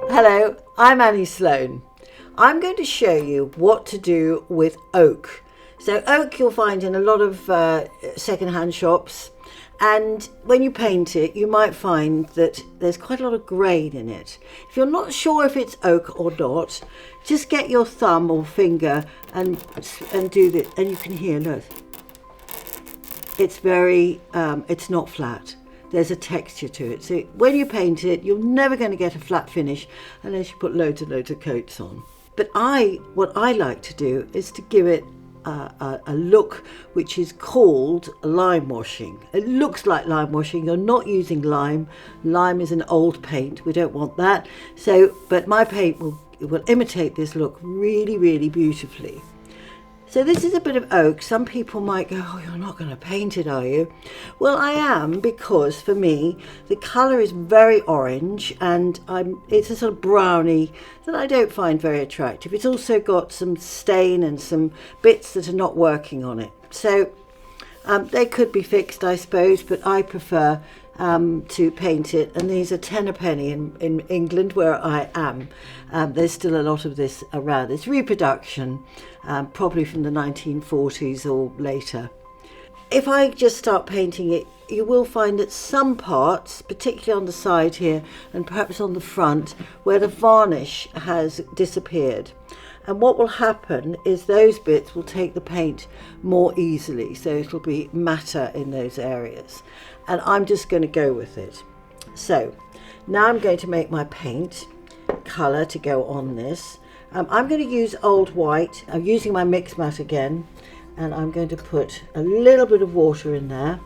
Hello, I'm Annie Sloan. I'm going to show you what to do with oak. So oak you'll find in a lot of second-hand shops, and when you paint it you might find that there's quite a lot of grain in it. If you're not sure if it's oak or not, just get your thumb or finger and do this, and you can hear, look, it's very it's not flat. There's a texture to it. So when you paint it, you're never going to get a flat finish unless you put loads and loads of coats on. But what I like to do is to give it a look which is called lime washing. It looks like lime washing. You're not using lime. Lime is an old paint. We don't want that. But my paint will imitate this look really, really beautifully. So this is a bit of oak. Some people might go, oh, you're not going to paint it, are you? Well, I am, because for me, the colour is very orange and it's a sort of brownie that I don't find very attractive. It's also got some stain and some bits that are not working on it. So they could be fixed, I suppose, but I prefer to paint it, and these are 10 a penny in England where I am. There's still a lot of this around. It's reproduction, probably from the 1940s or later. If I just start painting it, you will find that some parts, particularly on the side here and perhaps on the front, where the varnish has disappeared. And what will happen is those bits will take the paint more easily, so it'll be matter in those areas. And I'm just going to go with it. So now I'm going to make my paint colour to go on this. I'm going to use old white. I'm using my mix mat again, and I'm going to put a little bit of water in there.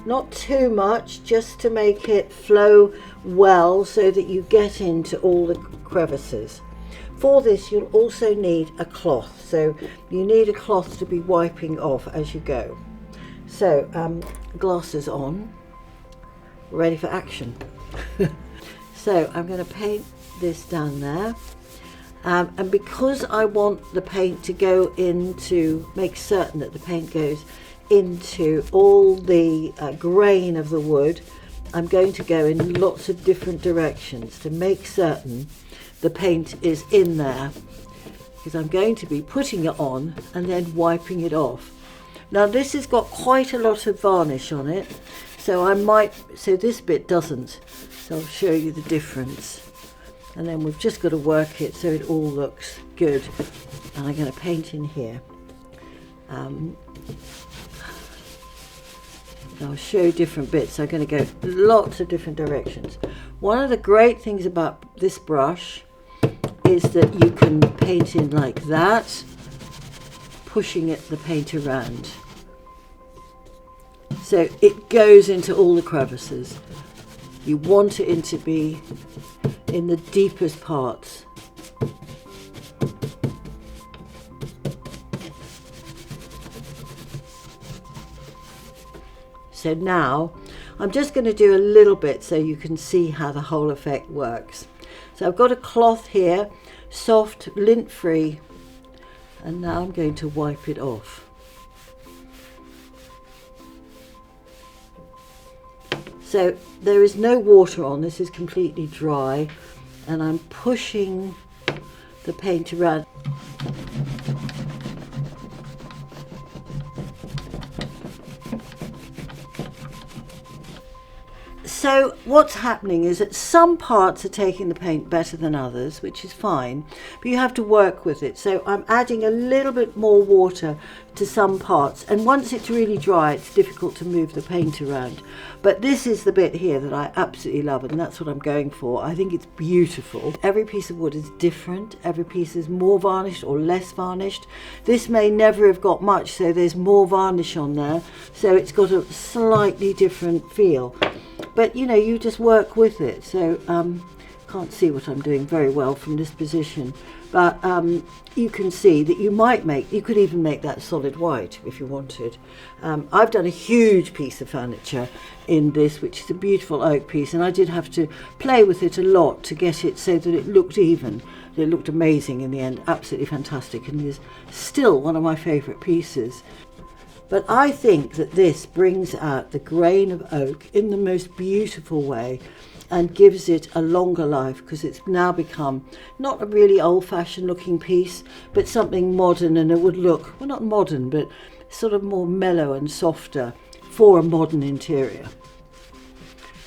Not too much, just to make it flow well so that you get into all the crevices. For this you'll also need a cloth, so you need a cloth to be wiping off as you go. So glasses on, ready for action. So I'm going to paint this down there, and because I want the paint to go into, make certain that the paint goes into all the grain of the wood, I'm going to go in lots of different directions to make certain the paint is in there, because I'm going to be putting it on and then wiping it off. Now this has got quite a lot of varnish on it, so this bit doesn't, so I'll show you the difference. And then we've just got to work it so it all looks good. And I'm going to paint in here. I'll show different bits. I'm going to go lots of different directions. One of the great things about this brush is that you can paint in like that, pushing the paint around. So it goes into all the crevices. You want it to be in the deepest parts. So now I'm just going to do a little bit so you can see how the whole effect works. So I've got a cloth here, soft, lint-free, and now I'm going to wipe it off. So there is no water on, this is completely dry, and I'm pushing the paint around. So what's happening is that some parts are taking the paint better than others, which is fine, but you have to work with it. So I'm adding a little bit more water to some parts, and once it's really dry it's difficult to move the paint around. But this is the bit here that I absolutely love, and that's what I'm going for. I think it's beautiful. Every piece of wood is different. Every piece is more varnished or less varnished. This may never have got much, so there's more varnish on there, so it's got a slightly different feel. But you know, you just work with it. So can't see what I'm doing very well from this position, but you can see that you could even make that solid white if you wanted. I've done a huge piece of furniture in this, which is a beautiful oak piece, and I did have to play with it a lot to get it so that it looked even. It looked amazing in the end, absolutely fantastic, and is still one of my favourite pieces. But I think that this brings out the grain of oak in the most beautiful way. and gives it a longer life, because it's now become not a really old-fashioned looking piece, but something modern, and it would look, well, not modern, but sort of more mellow and softer for a modern interior.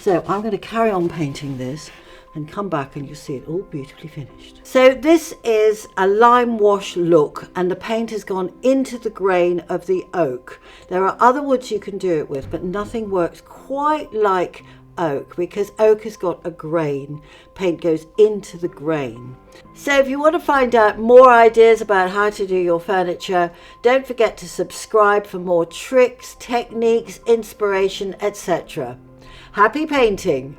So I'm going to carry on painting this and come back and you'll see it all beautifully finished. So this is a lime wash look, and the paint has gone into the grain of the oak. There are other woods you can do it with, but nothing works quite like oak, because oak has got a grain. Paint goes into the grain. So if you want to find out more ideas about how to do your furniture, don't forget to subscribe for more tricks, techniques, inspiration, etc. Happy painting!